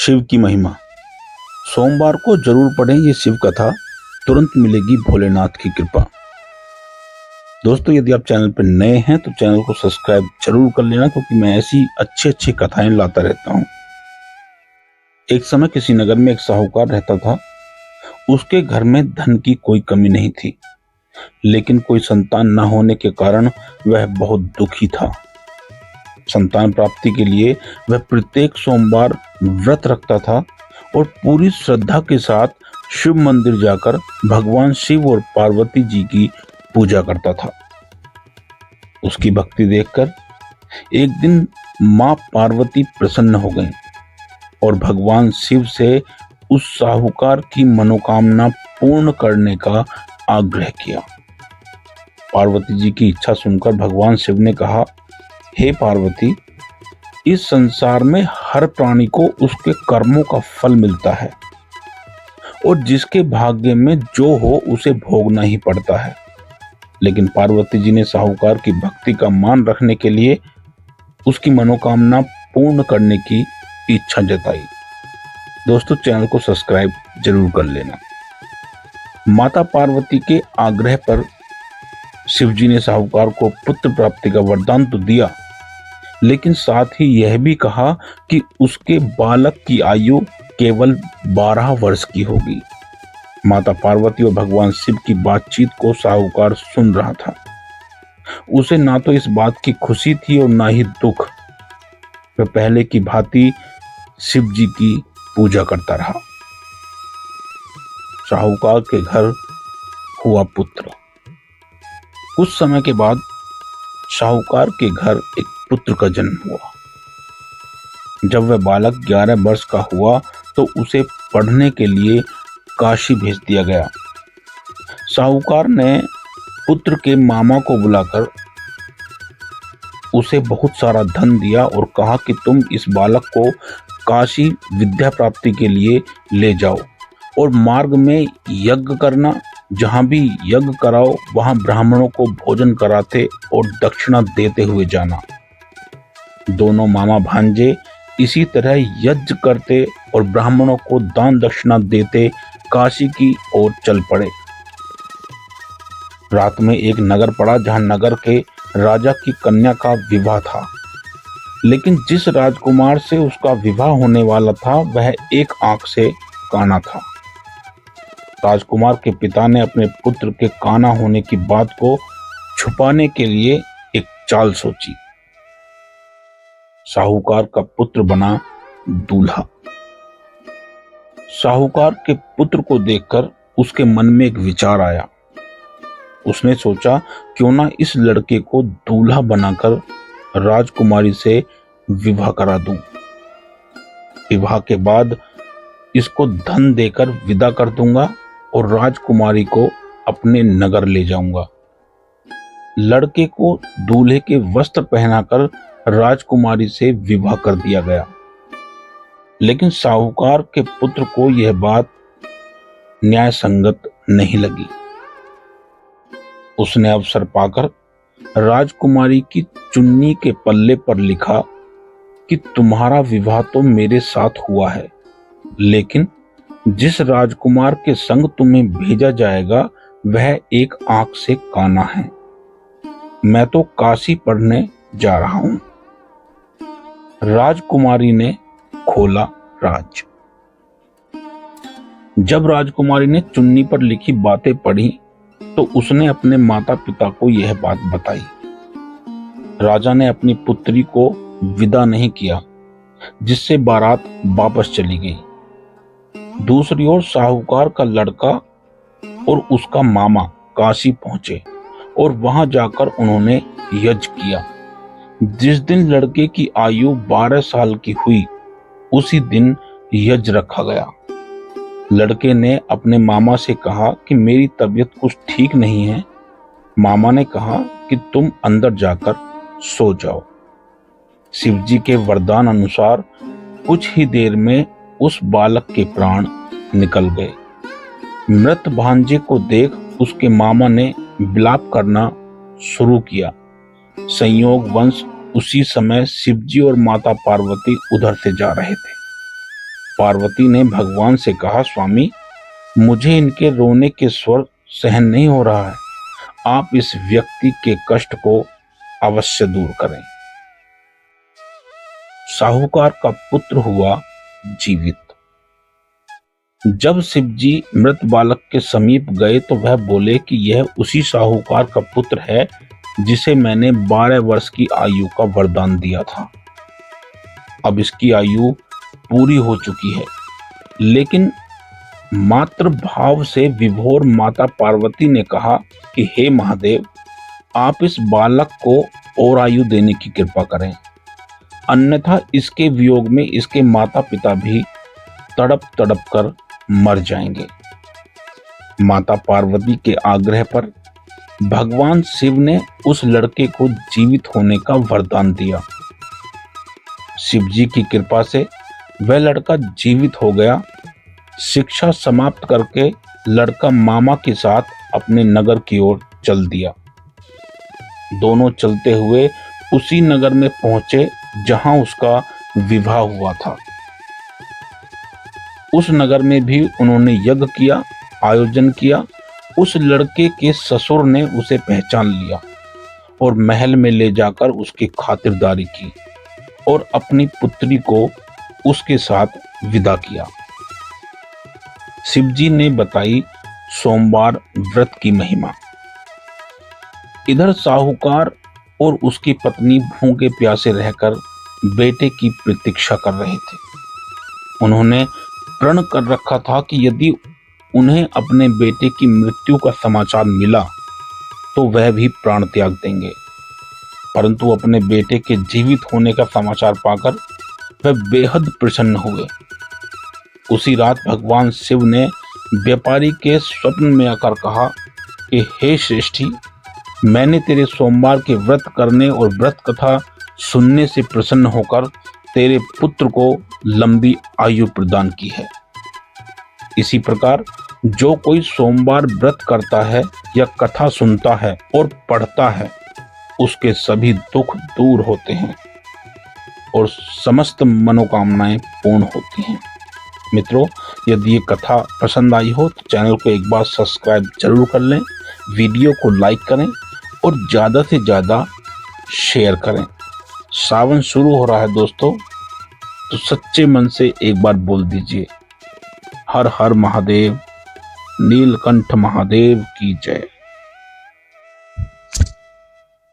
शिव की महिमा। सोमवार को जरूर पढ़ें ये शिव कथा, तुरंत मिलेगी भोलेनाथ की कृपा। दोस्तों, यदि आप चैनल पर नए हैं तो चैनल को सब्सक्राइब जरूर कर लेना, क्योंकि मैं ऐसी अच्छी कथाएं लाता रहता हूं। एक समय किसी नगर में एक साहूकार रहता था। उसके घर में धन की कोई कमी नहीं थी, लेकिन कोई संतान न होने के कारण वह बहुत दुखी था। संतान प्राप्ति के लिए वह प्रत्येक सोमवार व्रत रखता था और पूरी श्रद्धा के साथ शिव मंदिर जाकर भगवान शिव और पार्वती जी की पूजा करता था। उसकी भक्ति देखकर एक दिन मां पार्वती प्रसन्न हो गईं और भगवान शिव से उस साहूकार की मनोकामना पूर्ण करने का आग्रह किया। पार्वती जी की इच्छा सुनकर भगवान शिव ने कहा, हे पार्वती, इस संसार में हर प्राणी को उसके कर्मों का फल मिलता है और जिसके भाग्य में जो हो उसे भोगना ही पड़ता है। लेकिन पार्वती जी ने साहूकार की भक्ति का मान रखने के लिए उसकी मनोकामना पूर्ण करने की इच्छा जताई। दोस्तों, चैनल को सब्सक्राइब जरूर कर लेना। माता पार्वती के आग्रह पर शिवजी ने साहूकार को पुत्र प्राप्ति का वरदान तो दिया, लेकिन साथ ही यह भी कहा कि उसके बालक की आयु केवल 12 वर्ष की होगी। माता पार्वती और भगवान शिव की बातचीत को साहूकार सुन रहा था। उसे ना तो इस बात की खुशी थी और ना ही दुख। वह पहले की भांति शिव जी की पूजा करता रहा। साहूकार के घर हुआ पुत्र। कुछ समय के बाद साहूकार के घर एक पुत्र का जन्म हुआ। जब वह बालक 11 वर्ष का हुआ तो उसे पढ़ने के लिए काशी भेज दिया गया। साहूकार ने पुत्र के मामा को बुलाकर उसे बहुत सारा धन दिया और कहा कि तुम इस बालक को काशी विद्या प्राप्ति के लिए ले जाओ और मार्ग में यज्ञ करना। जहां भी यज्ञ कराओ वहां ब्राह्मणों को भोजन कराते और दक्षिणा देते हुए जाना। दोनों मामा भांजे इसी तरह यज्ञ करते और ब्राह्मणों को दान दक्षिणा देते काशी की ओर चल पड़े। रात में एक नगर पड़ा जहां नगर के राजा की कन्या का विवाह था, लेकिन जिस राजकुमार से उसका विवाह होने वाला था वह एक आंख से काना था। राजकुमार के पिता ने अपने पुत्र के काना होने की बात को छुपाने के लिए एक चाल सोची। साहूकार का पुत्र बना दूल्हा। साहूकार के पुत्र को देखकर उसके मन में एक विचार आया। उसने सोचा, क्यों ना इस लड़के को दूल्हा बनाकर राजकुमारी से विवाह करा दूं। विवाह के बाद इसको धन देकर विदा कर दूंगा और राजकुमारी को अपने नगर ले जाऊंगा। लड़के को दूल्हे के वस्त्र पहनाकर राजकुमारी से विवाह कर दिया गया। लेकिन साहूकार के पुत्र को यह बात न्याय संगत नहीं लगी। उसने अवसर पाकर राजकुमारी की चुन्नी के पल्ले पर लिखा कि तुम्हारा विवाह तो मेरे साथ हुआ है, लेकिन जिस राजकुमार के संग तुम्हें भेजा जाएगा वह एक आंख से काना है। मैं तो काशी पढ़ने जा रहा हूं। राजकुमारी ने खोला राज। जब राजकुमारी ने चुन्नी पर लिखी बातें पढ़ी तो उसने अपने माता पिता को यह बात बताई। राजा ने अपनी पुत्री को विदा नहीं किया, जिससे बारात वापस चली गई। दूसरी ओर साहूकार का लड़का और उसका मामा काशी पहुंचे और वहां जाकर उन्होंने यज्ञ किया। जिस दिन लड़के की आयु 12 साल की हुई उसी दिन यज्ञ रखा गया। लड़के ने अपने मामा से कहा कि मेरी तबीयत कुछ ठीक नहीं है। मामा ने कहा कि तुम अंदर जाकर सो जाओ। शिवजी के वरदान अनुसार कुछ ही देर में उस बालक के प्राण निकल गए। मृत भांजे को देख उसके मामा ने विलाप करना शुरू किया। संयोग वंश उसी समय शिवजी और माता पार्वती उधर से जा रहे थे। पार्वती ने भगवान से कहा, स्वामी, मुझे इनके रोने के स्वर सहन नहीं हो रहा है, आप इस व्यक्ति के कष्ट को अवश्य दूर करें। साहूकार का पुत्र हुआ जीवित। जब शिवजी मृत बालक के समीप गए तो वह बोले कि यह उसी साहूकार का पुत्र है जिसे मैंने 12 वर्ष की आयु का वरदान दिया था। अब इसकी आयु पूरी हो चुकी है, लेकिन मातृ भाव से विभोर माता पार्वती ने कहा कि हे महादेव, आप इस बालक को और आयु देने की कृपा करें, अन्यथा इसके वियोग में इसके माता पिता भी तड़प तड़प कर मर जाएंगे। माता पार्वती के आग्रह पर भगवान शिव ने उस लड़के को जीवित होने का वरदान दिया। शिव जी की कृपा से वह लड़का जीवित हो गया। शिक्षा समाप्त करके लड़का मामा के साथ अपने नगर की ओर चल दिया। दोनों चलते हुए उसी नगर में पहुंचे जहां उसका विवाह हुआ था। उस नगर में भी उन्होंने यज्ञ किया, आयोजन किया। उस लड़के के ससुर ने उसे पहचान लिया और महल में ले जाकर उसकी खातिरदारी की और अपनी पुत्री को उसके साथ विदा किया। शिवजी ने बताई सोमवार व्रत की महिमा। इधर साहूकार और उसकी पत्नी भूखे प्यासे रहकर बेटे की प्रतीक्षा कर रहे थे। उन्होंने प्रण कर रखा था कि यदि उन्हें अपने बेटे की मृत्यु का समाचार मिला तो वह भी प्राण त्याग देंगे, परंतु अपने बेटे के जीवित होने का समाचार पाकर वह बेहद प्रसन्न हुए। उसी रात भगवान शिव ने व्यापारी के स्वप्न में आकर कहा कि हे श्रेष्ठी, मैंने तेरे सोमवार के व्रत करने और व्रत कथा सुनने से प्रसन्न होकर तेरे पुत्र को लंबी आयु प्रदान की है। इसी प्रकार जो कोई सोमवार व्रत करता है या कथा सुनता है और पढ़ता है, उसके सभी दुख दूर होते हैं और समस्त मनोकामनाएं पूर्ण होती हैं। मित्रों, यदि ये कथा पसंद आई हो तो चैनल को एक बार सब्सक्राइब जरूर कर लें, वीडियो को लाइक करें और ज़्यादा से ज़्यादा शेयर करें। सावन शुरू हो रहा है दोस्तों, तो सच्चे मन से एक बार बोल दीजिए, हर हर महादेव, नीलकंठ महादेव की जय।